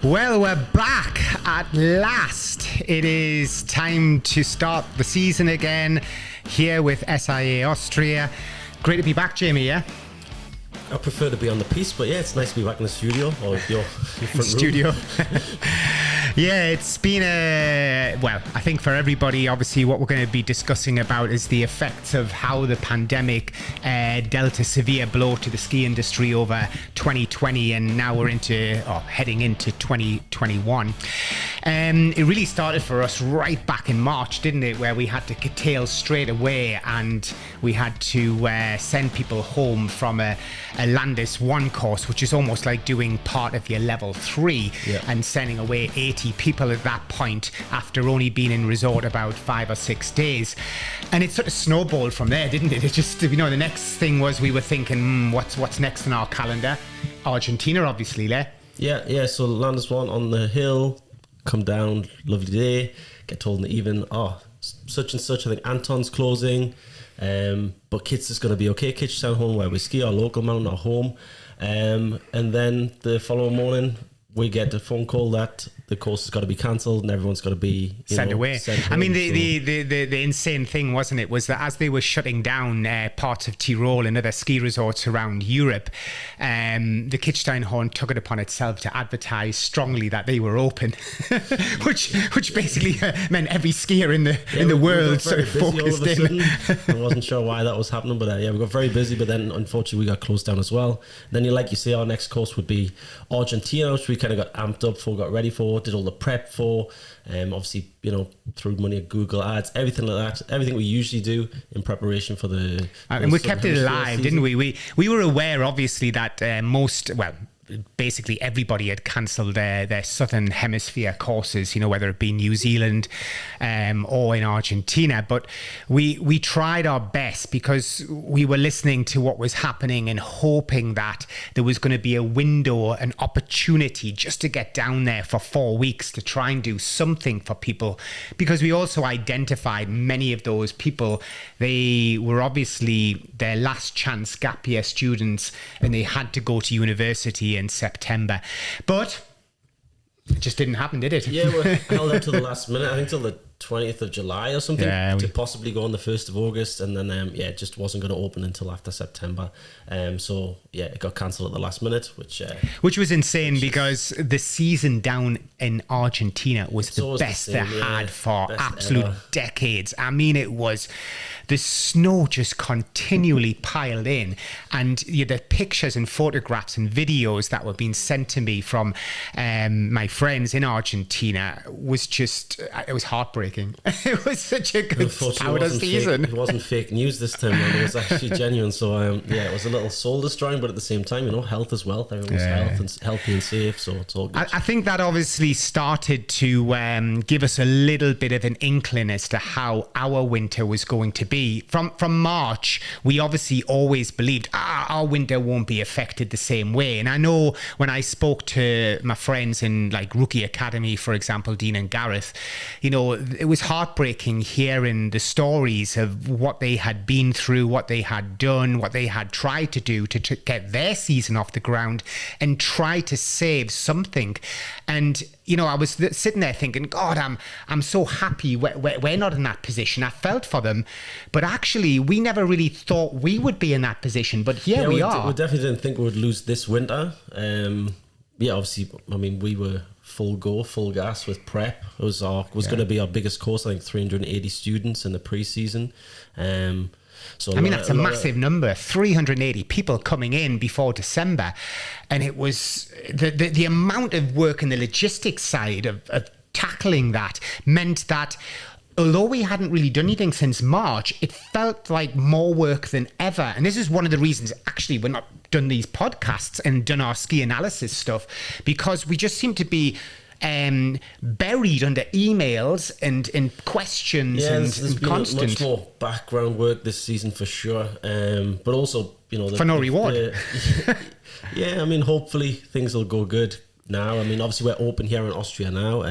Well, we're back at last. It is time to start the season again here with SIA Austria. Great to be back, Jamie, yeah? I prefer to be on the piece, but yeah, it's nice to be back in the studio or your front studio. Yeah, it's been I think for everybody, obviously what we're going to be discussing about is the effects of how the pandemic dealt a severe blow to the ski industry over 2020, and now we're heading into 2021. It really started for us right back in March, didn't it, where we had to curtail straight away, and we had to send people home from a Landis 1 course, which is almost like doing part of your level 3, and sending away 80 people at that point after only being in resort about 5 or 6 days. And it sort of snowballed from there, didn't it? It just, the next thing was we were thinking, what's next on our calendar? Argentina, obviously, there. Yeah, so Landis 1 on the hill, come down, lovely day, get told in the evening, such and such, I think Anton's closing, but Kit's is going to be okay. Kit's down home where we ski, our local mountain, our home. And then the following morning, we get a phone call that the course has got to be cancelled and everyone's got to be sent away. I mean, the insane thing, wasn't it, was that as they were shutting down parts of Tyrol and other ski resorts around Europe, the Kitzsteinhorn took it upon itself to advertise strongly that they were open, which basically meant every skier in the world sort of focused in. I wasn't sure why that was happening, but we got very busy. But then, unfortunately, we got closed down as well. And then, like you say, our next course would be Argentina, which we kind of got amped up for, got ready for, did all the prep for, obviously, threw money at Google ads, everything like that, everything we usually do in preparation for the and we kept it alive season. Didn't we were aware, obviously, that basically everybody had cancelled their southern hemisphere courses, whether it be New Zealand or in Argentina, but we tried our best because we were listening to what was happening and hoping that there was going to be a window, an opportunity just to get down there for 4 weeks to try and do something for people, because we also identified many of those people. They were obviously their last chance gap year students and they had to go to university in September, but it just didn't happen, did it? Yeah, we held out till the last minute, I think till the 20th of July or something, to possibly go on the 1st of August, and then it just wasn't going to open until after September. So it got cancelled at the last minute, which was insane, because the season down in Argentina was the best they had for absolute decades. I mean, it was, the snow just continually piled in, and the pictures and photographs and videos that were being sent to me from my friends in Argentina was just, it was heartbreaking. It was such a good powder season. It wasn't fake news this time, man. It was actually genuine. So it was a little soul destroying, but at the same time, health is wealth. Everyone's healthy and safe, so it's all good. I think that obviously started to give us a little bit of an inkling as to how our winter was going to be. From March, we obviously always believed our winter won't be affected the same way. And I know when I spoke to my friends in like Rookie Academy, for example, Dean and Gareth, it was heartbreaking hearing the stories of what they had been through, what they had done, what they had tried to do to get their season off the ground and try to save something. And I was sitting there thinking, God, I'm so happy we're not in that position. I felt for them, but actually we never really thought we would be in that position. But here we are. We definitely didn't think we would lose this winter. Obviously, I mean, we were full gas with prep. It was going to be our biggest course. I think 380 students in the pre-season. So that's a massive number, 380 people coming in before December. And it was the amount of work and the logistics side of tackling that meant that although we hadn't really done anything since March, it felt like more work than ever. And this is one of the reasons actually we're not done these podcasts and done our ski analysis stuff, because we just seem to be buried under emails and questions there's been constant. Much more background work this season for sure, but also for no reward. I mean, hopefully things will go good now. I mean, obviously we're open here in Austria now.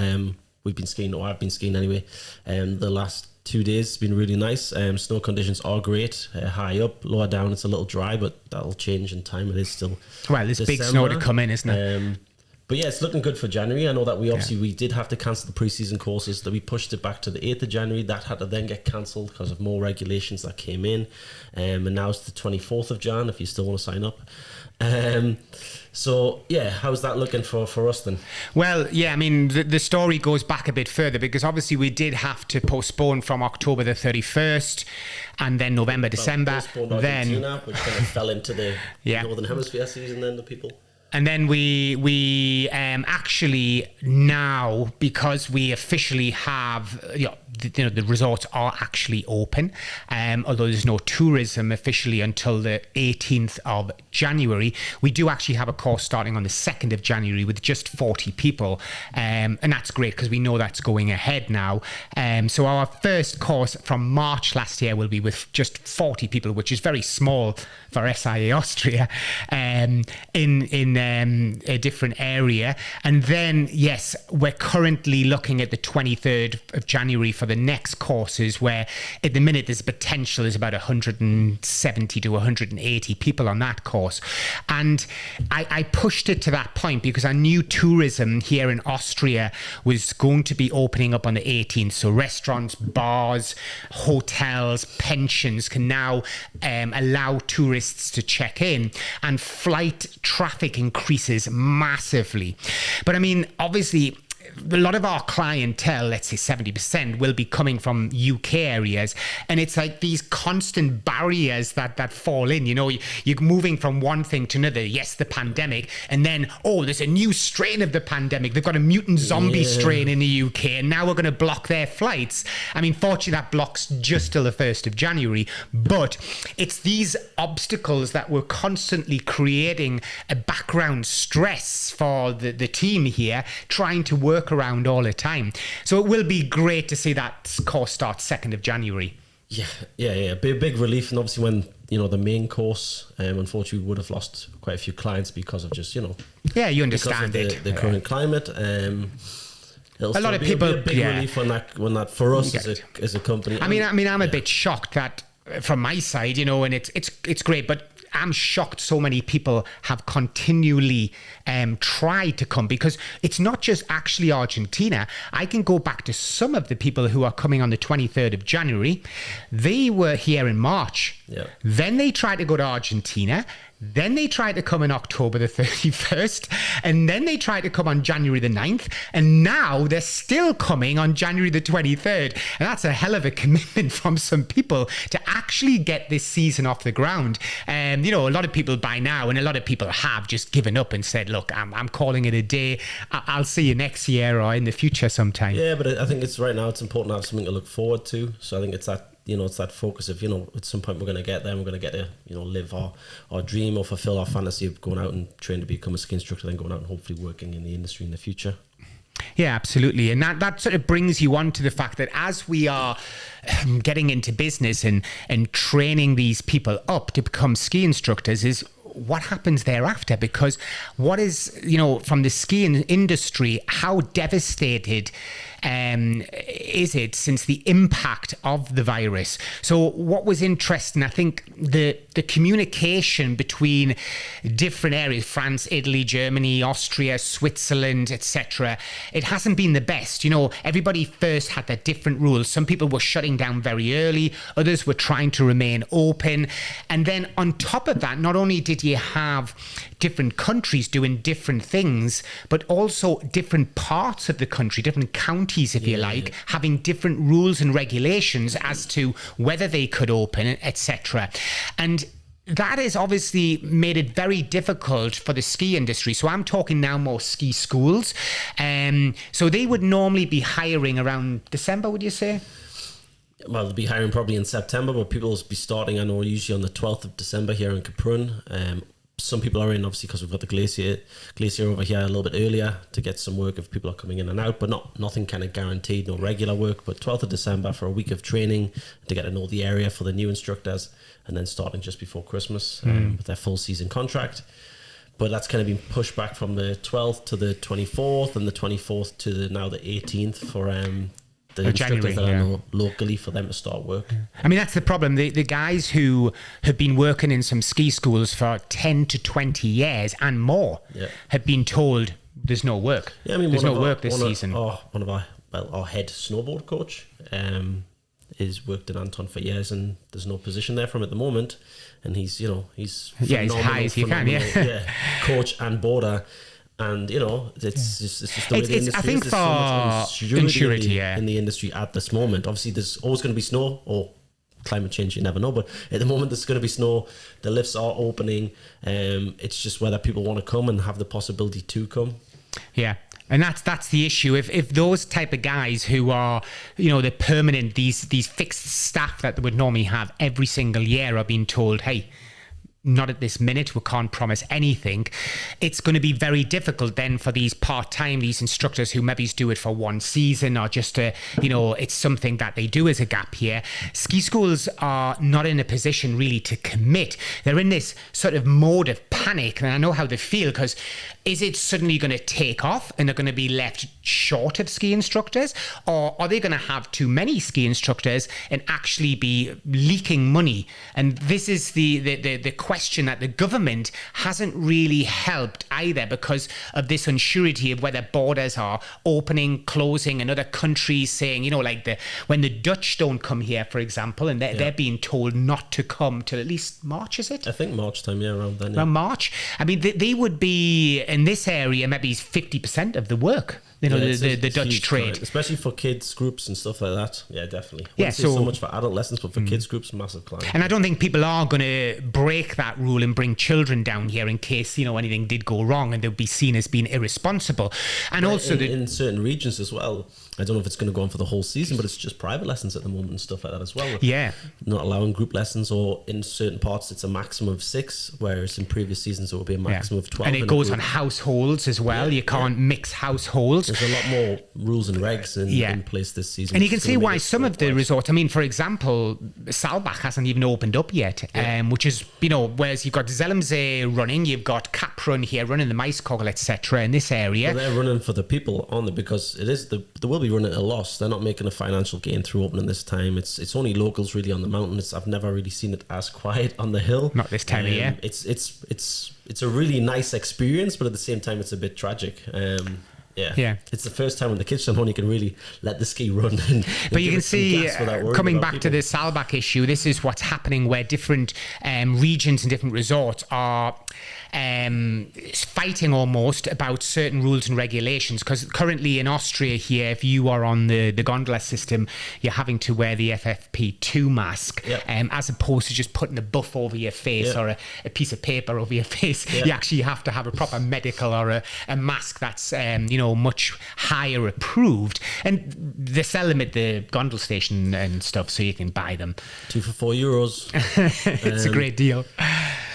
We've been skiing, or I've been skiing anyway. The last 2 days it's been really nice. Snow conditions are great. High up, lower down it's a little dry, but that'll change in time. It is still there's big snow to come in, isn't it? But yeah, it's looking good for January. I know that we did have to cancel the pre-season courses, that we pushed it back to the 8th of January. That had to then get cancelled because of more regulations that came in. And now it's the 24th of Jan if you still want to sign up. So yeah, how's that looking for us then? Well, yeah, I mean, the story goes back a bit further because obviously we did have to postpone from October the 31st and then November, December. Postponed Argentina, which kind of fell into the Northern Hemisphere season then, the people. And then we actually now, because we officially have, the resorts are actually open, although there's no tourism officially until the 18th of January. We do actually have a course starting on the 2nd of January with just 40 people. And that's great because we know that's going ahead now. So our first course from March last year will be with just 40 people, which is very small for SIA Austria, in a different area. And then, yes, we're currently looking at the 23rd of January for the next courses, where at the minute there's potential is about 170 to 180 people on that course. And I pushed it to that point because I knew tourism here in Austria was going to be opening up on the 18th. So restaurants, bars, hotels, pensions can now allow tourists to check in, and flight traffic increases massively. But I mean, obviously, a lot of our clientele, let's say 70%, will be coming from UK areas, and it's like these constant barriers that fall in. You're moving from one thing to another. Yes, the pandemic, and then there's a new strain of the pandemic. They've got a mutant zombie strain in the UK, and now we're going to block their flights. I mean, fortunately, that blocks just till the 1st of January, but it's these obstacles that we're constantly creating a background stress for the team here, trying to work around all the time. So it will be great to see that course start 2nd of January. Yeah. Big relief. And obviously when, the main course, unfortunately we would have lost quite a few clients because of just, Yeah, you understand the current climate. A lot of people, a big relief when that for us as a company. I mean, I'm a bit shocked that from my side, and it's great, but I'm shocked so many people have continually tried to come, because it's not just actually Argentina. I can go back to some of the people who are coming on the 23rd of January. They were here in March. Yeah. Then they tried to go to Argentina. Then they tried to come on October the 31st, and then they tried to come on January the 9th, and now they're still coming on January the 23rd. And that's a hell of a commitment from some people to actually get this season off the ground. And, a lot of people by now, and a lot of people have just given up and said, look, I'm calling it a day. I'll see you next year or in the future sometime. Yeah, but I think right now it's important to have something to look forward to. So I think it's that, it's that focus of, at some point we're going to get there and we're going to get to, live our dream or fulfill our fantasy of going out and train to become a ski instructor, then going out and hopefully working in the industry in the future. Yeah, absolutely. And that sort of brings you on to the fact that as we are getting into business and training these people up to become ski instructors, is what happens thereafter? Because what is, from the skiing industry, how devastated is it since the impact of the virus? So what was interesting, I think the communication between different areas, France, Italy, Germany, Austria, Switzerland, etc., it hasn't been the best. Everybody first had their different rules. Some people were shutting down very early, others were trying to remain open. And then on top of that, not only did you have different countries doing different things, but also different parts of the country, different counties, if you like, having different rules and regulations as to whether they could open, etc. And that has obviously made it very difficult for the ski industry. So I'm talking now more ski schools. So they would normally be hiring around December, would you say? Well, they'll be hiring probably in September, but people will be starting, I know, usually on the 12th of December here in Kaprun. Some people are in, obviously, because we've got the glacier over here a little bit earlier to get some work if people are coming in and out, but nothing kind of guaranteed, no regular work. But 12th of December for a week of training to get to know the area for the new instructors, and then starting just before Christmas with their full season contract. But that's kind of been pushed back from the 12th to the 24th, and the 24th to now the 18th for the instructors that I know locally, for them to start work. I mean, that's the problem. The guys who have been working in some ski schools for 10 to 20 years and more have been told, there's no work. Yeah, I mean, there's no work this season. One of our head snowboard coach is worked in Anton for years, and there's no position there for him at the moment. And he's he's high as you can, coach and boarder. And it's just the way the industry I think is. for so much insurity, in the industry at this moment. Obviously, there's always going to be snow or climate change. You never know, but at the moment, there's going to be snow. The lifts are opening. It's just whether people want to come and have the possibility to come. Yeah. And that's the issue. If those type of guys who are, the permanent, these fixed staff that they would normally have every single year are being told, hey, not at this minute, we can't promise anything, it's going to be very difficult then for these these instructors who maybe do it for one season or just it's something that they do as a gap year. Ski schools are not in a position really to commit. They're in this sort of mode of panic, and I know how they feel, because is it suddenly going to take off and they're going to be left short of ski instructors, or are they going to have too many ski instructors and actually be leaking money? And this is the question that the government hasn't really helped either, because of this unsurety of whether borders are opening, closing, and other countries saying, when the Dutch don't come here, for example, and they're being told not to come till at least March, is it? I think March time, around then. Around March. I mean, they would be in this area maybe 50% of the work. The Dutch trade, client, especially for kids groups and stuff like that. Yeah, definitely. So much for adult lessons, but for kids groups, massive client. And I don't think people are going to break that rule and bring children down here in case anything did go wrong, and they'll be seen as being irresponsible. And also in certain regions as well. I don't know if it's going to go on for the whole season, but it's just private lessons at the moment and stuff like that as well. Yeah. Not allowing group lessons, or in certain parts it's a maximum of 6, whereas in previous seasons it would be a maximum of 12. And it goes on households as well. You can't mix households. There's a lot more rules and regs in place this season. And you can see why some of the resorts, I mean, for example, Saalbach hasn't even opened up yet, which is, whereas you've got Zellemzee running, you've got Kaprun here running, the Maiskogel, etc. in this area. Well, they're running for the people, aren't they? Because it is there will be running at a loss. They're not making a financial gain through opening this time. It's only locals really on the mountain. I've never really seen it as quiet on the hill. Not this time of year. It's a really nice experience, but at the same time it's a bit tragic. It's the first time when the kids honey can really let the ski run. But you can see, coming back to the Saalbach issue, this is what's happening where different regions and different resorts are fighting almost about certain rules and regulations, because currently in Austria here, if you are on the gondola system, you're having to wear the FFP2 mask, as opposed to just putting a buff over your face or a piece of paper over your face. You actually have to have a proper medical or a mask that's much higher approved, and they sell them at the gondol station and stuff, so you can buy them 2 for €4. It's a great deal.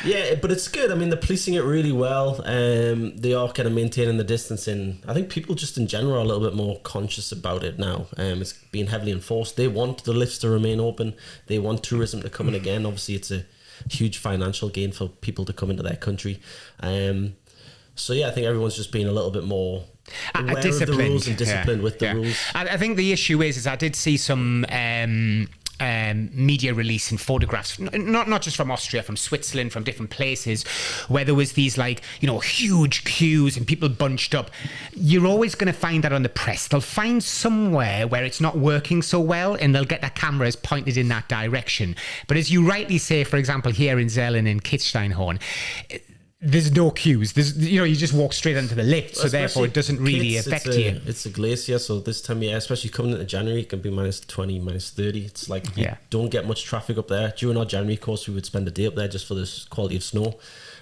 Yeah, but it's good. I mean, they're policing it really well. They are kind of maintaining the distance, and I think people just in general are a little bit more conscious about it now. It's being heavily enforced. They want the lifts to remain open. They want tourism to come in again. Obviously, it's a huge financial gain for people to come into their country. So yeah, I think everyone's just being a little bit more aware of the rules and disciplined with the rules. I think the issue is I did see some media release and photographs, not just from Austria, from Switzerland, from different places, where there was these huge queues and people bunched up. You're always going to find that on the press. They'll find somewhere where it's not working so well, and they'll get their cameras pointed in that direction. But as you rightly say, for example, here in Zellen and Kitzsteinhorn, there's no queues. You just walk straight into the lift, so therefore it doesn't really affect you. It's a glacier, so this time of year, especially coming into January, it can be -20, -30. It's like you don't get much traffic up there. During our January course, we would spend a day up there just for the quality of snow,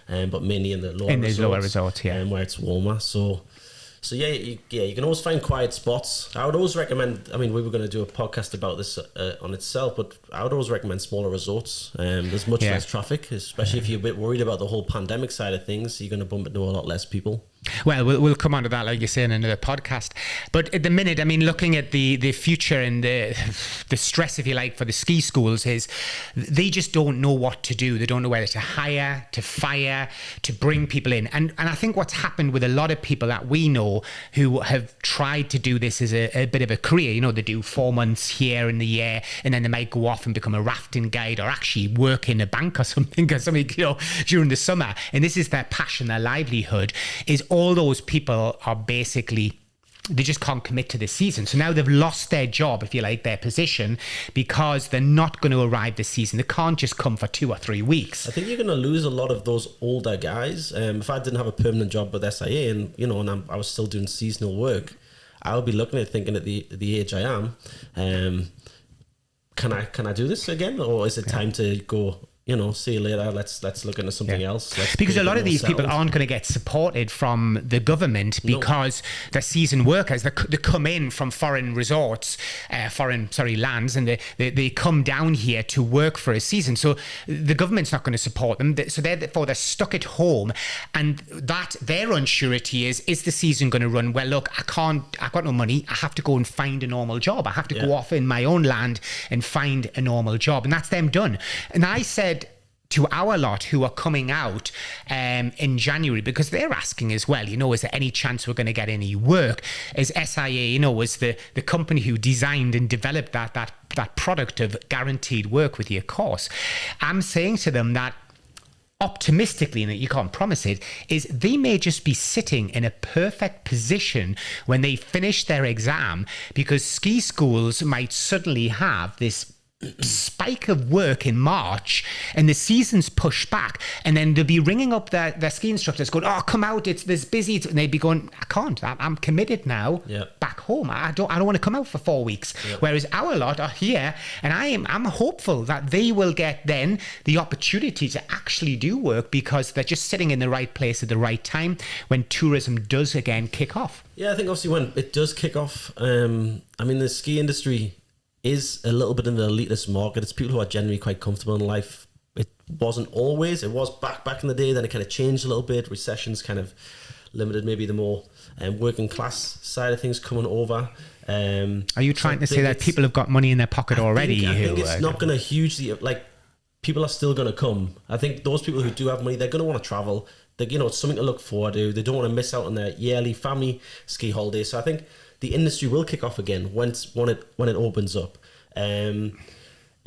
but mainly in the lower resorts, where it's warmer. So you can always find quiet spots. I would always recommend, I mean, we were going to do a podcast about this on itself, but I would always recommend smaller resorts. There's much less traffic, especially if you're a bit worried about the whole pandemic side of things. You're going to bump into a lot less people. Well, we'll come on to that, like you say, in another podcast. But at the minute, I mean, looking at the future and the stress, if you like, for the ski schools is they just don't know what to do. They don't know whether to hire, to fire, to bring people in. And I think what's happened with a lot of people that we know who have tried to do this as a bit of a career, they do 4 months here in the year, and then they might go off and become a rafting guide or actually work in a bank or something during the summer. And this is their passion, their livelihood, is all those people are basically, they just can't commit to the season. So now they've lost their job, if you like, their position, because they're not going to arrive this season. They can't just come for 2 or 3 weeks. I think you're going to lose a lot of those older guys. If I didn't have a permanent job with SIA and I was still doing seasonal work, I would be looking at thinking at the age I am, can I do this again, or is it time to go? See you later. Let's look into something else. Because a lot of these people aren't going to get supported from the government because they're season workers. They come in from foreign resorts, lands, and they come down here to work for a season. So the government's not going to support them. So therefore they're stuck at home, and that their unsurety is the season going to run? Well, look, I've got no money. I have to go and find a normal job. I have to go off in my own land and find a normal job, and that's them done. And I said to our lot who are coming out in January, because they're asking as well, is there any chance we're going to get any work? As SIA, was the company who designed and developed that product of guaranteed work with your course. I'm saying to them that optimistically, and that you can't promise it, is they may just be sitting in a perfect position when they finish their exam, because ski schools might suddenly have this spike of work in March and the season's pushed back, and then they'll be ringing up their ski instructors going, oh, come out, there's busy, and they'd be going, I can't, I'm committed now back home. I don't want to come out for 4 weeks. Whereas our lot are here, and I'm hopeful that they will get then the opportunity to actually do work, because they're just sitting in the right place at the right time when tourism does again kick off. Yeah, I think obviously when it does kick off, the ski industry is a little bit in the elitist market. It's people who are generally quite comfortable in life. It wasn't always. It was back in the day. Then it kind of changed a little bit. Recessions kind of limited maybe the more working class side of things coming over. Are you trying to say that people have got money in their pocket already? I think it's not going to hugely, people are still going to come. I think those people who do have money, they're going to want to travel. It's something to look forward to. They don't want to miss out on their yearly family ski holidays. So I think the industry will kick off again when it opens up, and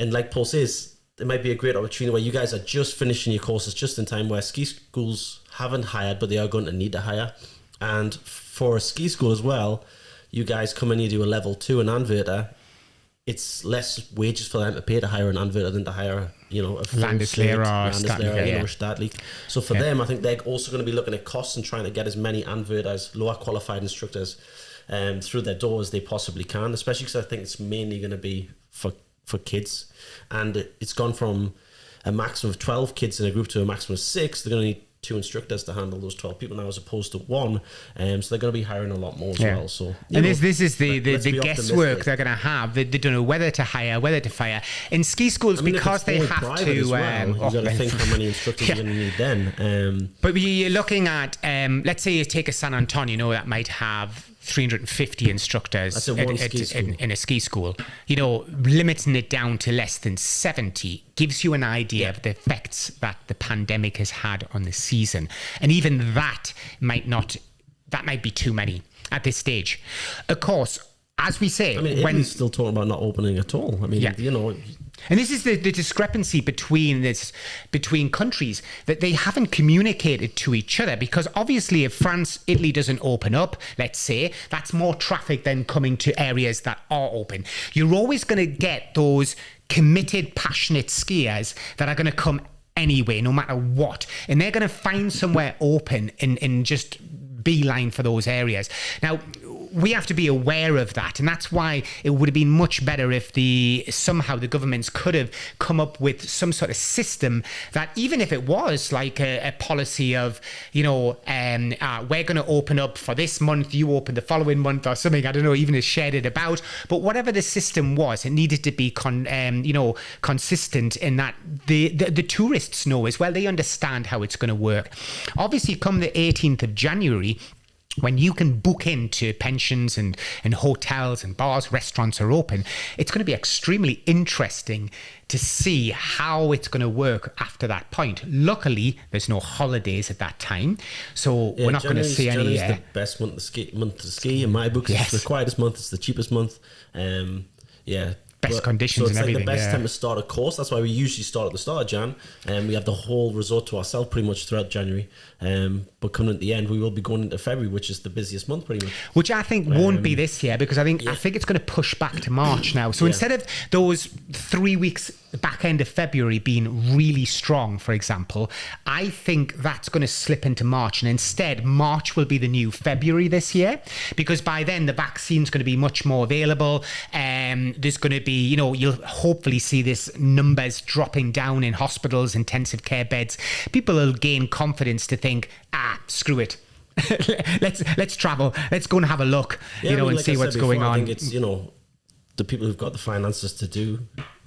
like Paul says, it might be a great opportunity where you guys are just finishing your courses just in time, where ski schools haven't hired, but they are going to need to hire. And for a ski school as well, you guys come in, you do a level 2 in Anverter. It's less wages for them to pay to hire an Anverter than to hire a full Landeslehrer or Stadtlich. So for them, I think they're also going to be looking at costs and trying to get as many Anverters, lower qualified instructors, through their door as they possibly can, especially because I think it's mainly going to be for kids. And it's gone from a maximum of 12 kids in a group to a maximum of 6. They're going to need 2 instructors to handle those 12 people now, as opposed to 1. So they're going to be hiring a lot more as well. So, this is the guesswork they're going to have. They don't know whether to hire, whether to fire. In ski schools, because they have to... you've got to think how many instructors you're going to need then. But you're looking at, let's say you take a San Antonio, that might have 350 instructors in a ski school. Limiting it down to less than 70 gives you an idea of the effects that the pandemic has had on the season. And even that might be too many at this stage. Of course, as we say, Italy's still talking about not opening at all. And this is the discrepancy between countries, that they haven't communicated to each other, because obviously if Italy doesn't open up, let's say, that's more traffic than coming to areas that are open. You're always going to get those committed, passionate skiers that are going to come anyway, no matter what. And they're going to find somewhere open and just beeline for those areas. Now, we have to be aware of that, and that's why it would have been much better if somehow the governments could have come up with some sort of system that, even if it was like a policy of, we're going to open up for this month, you open the following month or something, I don't know, even as shared it about, but whatever the system was, it needed to be consistent in that the tourists know as well. They understand how it's going to work. Obviously, come the 18th of January, when you can book into pensions and hotels and bars, restaurants are open, it's going to be extremely interesting to see how it's going to work after that point. Luckily, there's no holidays at that time, so we're not going to see any... January's the best month to ski in my book. Yes. It's the quietest month, it's the cheapest month. best conditions so it's and like everything. the best time to start a course. That's why we usually start at the start of Jan, and we have the whole resort to ourselves pretty much throughout January. But coming at the end, we will be going into February, which is the busiest month pretty much. Which I think won't be this year, because I think it's going to push back to March now. So instead of those 3 weeks back end of February being really strong, for example, I think that's going to slip into March, and instead March will be the new February this year, because by then the vaccine's going to be much more available. There's going to be, you'll hopefully see this numbers dropping down in hospitals, intensive care beds. People will gain confidence to think, screw it. let's travel. Let's go and have a look, and see what's going on. I think it's, the people who've got the finances to do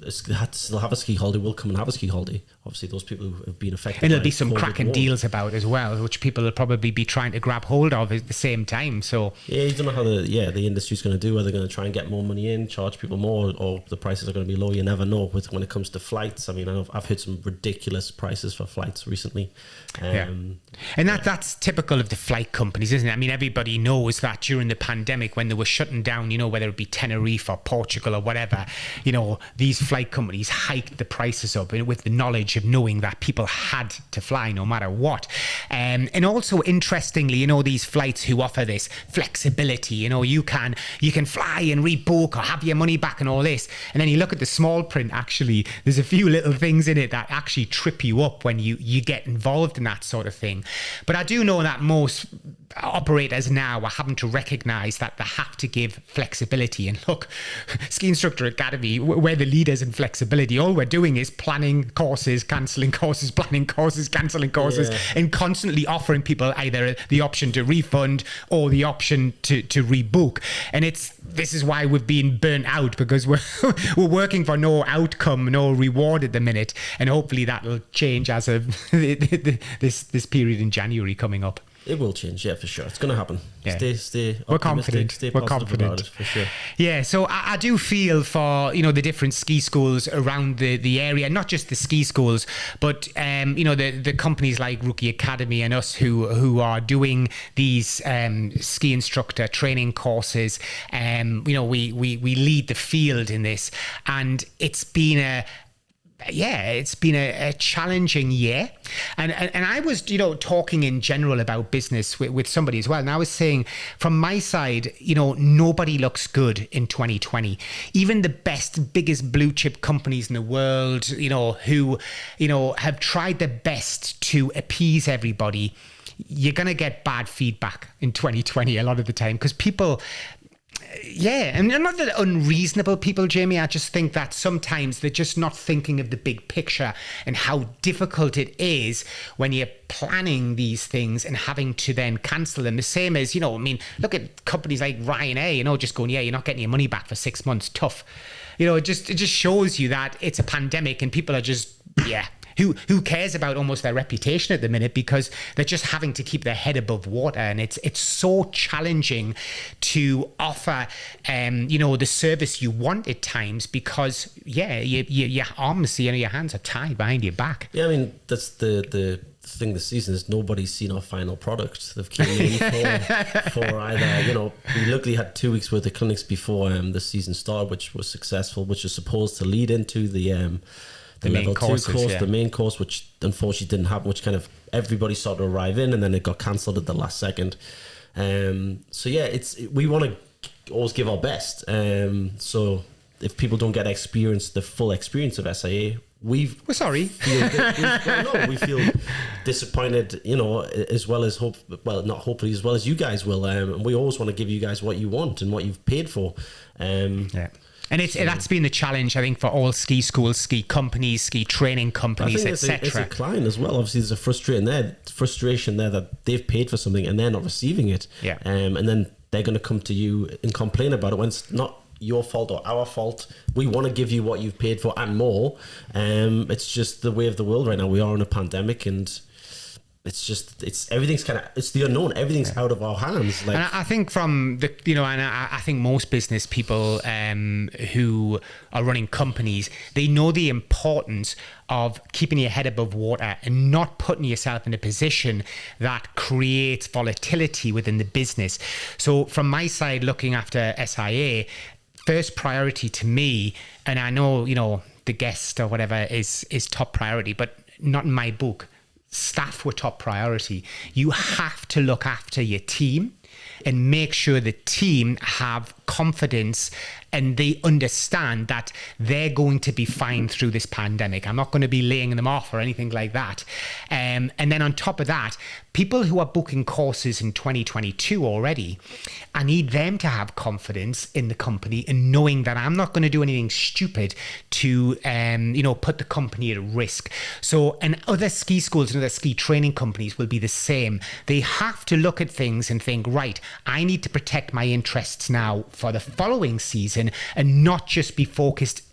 still have a ski holiday will come and have a ski holiday. Obviously, those people who have been affected. And there'll be some cracking deals about as well, which people will probably be trying to grab hold of at the same time. So you don't know how the industry's going to do. Are they going to try and get more money in, charge people more, or the prices are going to be low? You never know. When it comes to flights, I mean, I've heard some ridiculous prices for flights recently. And that's typical of the flight companies, isn't it? I mean, everybody knows that during the pandemic, when they were shutting down, whether it be Tenerife or Portugal or whatever, these flight companies hiked the prices up with the knowledge of knowing that people had to fly no matter what. And also, interestingly, these flights who offer this flexibility, you can fly and rebook or have your money back and all this. And then you look at the small print, actually, there's a few little things in it that actually trip you up when you get involved in that sort of thing. But I do know that most operators now are having to recognize that they have to give flexibility. And look, Ski Instructor Academy, we're the leaders in flexibility. All we're doing is planning courses, cancelling courses, planning courses, cancelling courses, and constantly offering people either the option to refund or the option to rebook. And this is why we've been burnt out, because we're working for no outcome, no reward at the minute. And hopefully that will change as of this period in January coming up. It will change, for sure. It's going to happen. Yeah. Stay We're confident. Stay We're positive confident about it, for sure. Yeah, so I do feel for, the different ski schools around the area, not just the ski schools, but, the companies like Rookie Academy and us who are doing these ski instructor training courses. We lead the field in this, and it's been a challenging year. And I was, talking in general about business with somebody as well. And I was saying, from my side, nobody looks good in 2020. Even the best, biggest blue chip companies in the world, who, have tried their best to appease everybody, you're going to get bad feedback in 2020 a lot of the time, because people... and not that unreasonable people, Jamie. I just think that sometimes they're just not thinking of the big picture and how difficult it is when you're planning these things and having to then cancel them. The same as, look at companies like Ryanair, just going, you're not getting your money back for 6 months. Tough. It just shows you that it's a pandemic and people are just, Who cares about almost their reputation at the minute, because they're just having to keep their head above water. And it's so challenging to offer, the service you want at times, because, your arms, your hands are tied behind your back. Yeah, I mean, that's the thing this season is nobody's seen our final product. They've came in for either, we luckily had 2 weeks worth of clinics before the season started, which was successful, which was supposed to lead into the level 2 course, the main course, which unfortunately didn't happen, which kind of everybody started to arrive in, and then it got cancelled at the last second. We want to always give our best. So if people don't get the full experience of SIA, we're sorry. We feel disappointed, as well as not hopefully as well as you guys will. And we always want to give you guys what you want and what you've paid for. And that's been the challenge, I think, for all ski schools, ski companies, ski training companies, etc. It's a client as well. Obviously, there's a frustration there that they've paid for something and they're not receiving it. Yeah. And then they're going to come to you and complain about it when it's not your fault or our fault. We want to give you what you've paid for and more. It's just the way of the world right now. We are in a pandemic, and everything's it's the unknown. Everything's out of our hands. And I think from the, and I think most business people who are running companies, they know the importance of keeping your head above water and not putting yourself in a position that creates volatility within the business. So from my side, looking after SIA, first priority to me, and I know, you know, the guest or whatever is top priority, but not in my book. Staff were top priority. You have to look after your team and make sure the team have confidence and they understand that they're going to be fine through this pandemic. I'm not going to be laying them off or anything like that. And then on top of that, people who are booking courses in 2022 already, I need them to have confidence in the company and knowing that I'm not going to do anything stupid to, you know, put the company at risk. So, and other ski schools and other ski training companies will be the same. They have to look at things and think, right, I need to protect my interests now for the following season and not just be focused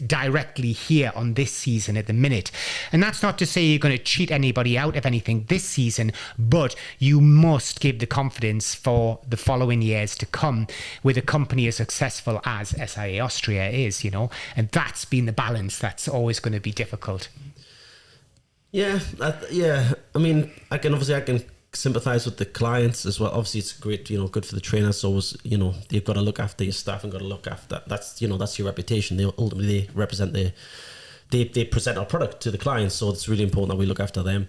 directly here on this season at the minute. And that's not to say you're going to cheat anybody out of anything this season, but you must give the confidence for the following years to come with a company as successful as SIA Austria is, you know, and that's been the balance that's always going to be difficult. Yeah, I mean, I can sympathize with the clients as well. Obviously, it's great, you know, good for the trainers. So, you know, they've got to look after your staff and got to look after that's, you know, that's your reputation. They ultimately represent they present our product to the clients. So it's really important that we look after them.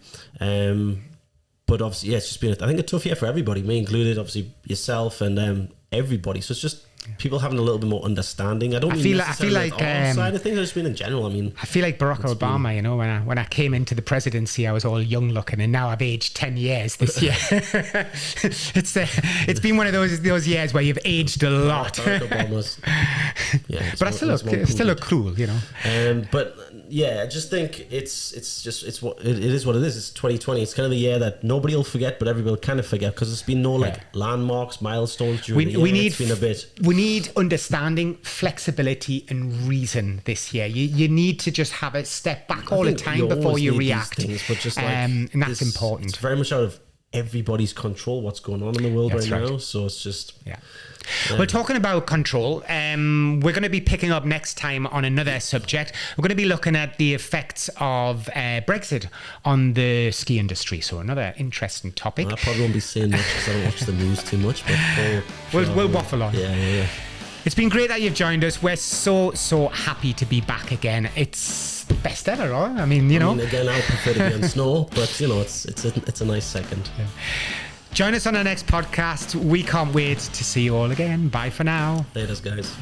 But obviously, yeah, it's just been, I think, a tough year for everybody, me included, obviously yourself and everybody. So it's just people having a little bit more understanding. I feel like our side of things. I just mean in general. I mean, I feel like Barack Obama. You know, when I came into the presidency, I was all young looking, and now I've aged 10 years this year. It's been one of those years where you've aged a lot. Barack Obama's, but I still look cool, you know. But yeah, I just think it's what it is. What it is. It's 2020. It's kind of the year that nobody will forget, but everybody will kind of forget because there's been no landmarks, milestones during the year. It's been a bit. We need understanding, flexibility, and reason this year. You need to just have a step back all the time before you react. But just and that's important. It's very much out of everybody's control what's going on in the world right now. So it's just... Yeah. Well, talking about control, we're going to be picking up next time on another subject. We're going to be looking at the effects of Brexit on the ski industry. So another interesting topic. I probably won't be saying much because I don't watch the news too much. But we'll waffle on. Yeah. It's been great that you've joined us. We're so happy to be back again. It's the best ever, right? I mean, you know. Again, I prefer to be on snow, but you know, it's a nice second. Yeah. Join us on our next podcast. We can't wait to see you all again. Bye for now. Later, guys.